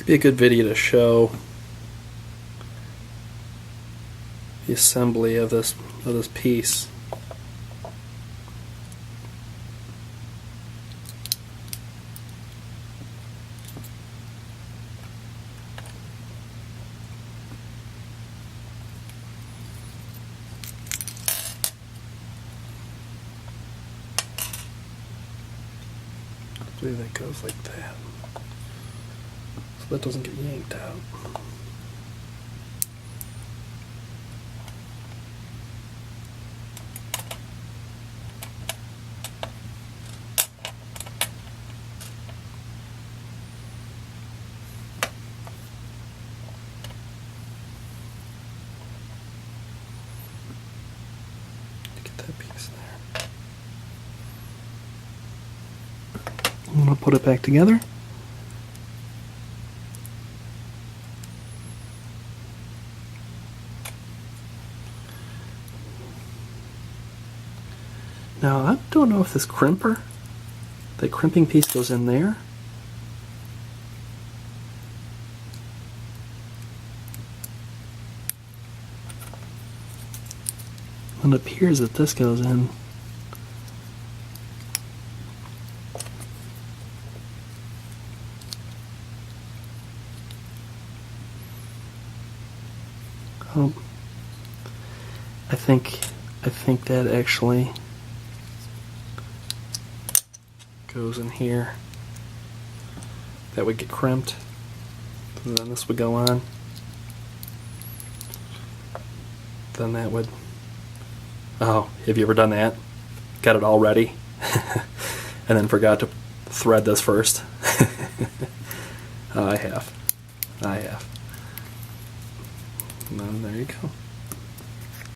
be a good video to show the assembly of this piece. I believe that goes like that, so that doesn't get yanked out. Get that piece there. I'm going to put it back together. Now, I don't know if this crimper, the crimping piece goes in there. And it appears that this goes in. Oh, I think that actually goes in here. That would get crimped, and then this would go on. Then that would. Oh, have you ever done that? Got it all ready, and then forgot to thread this first. I have. And then there you go.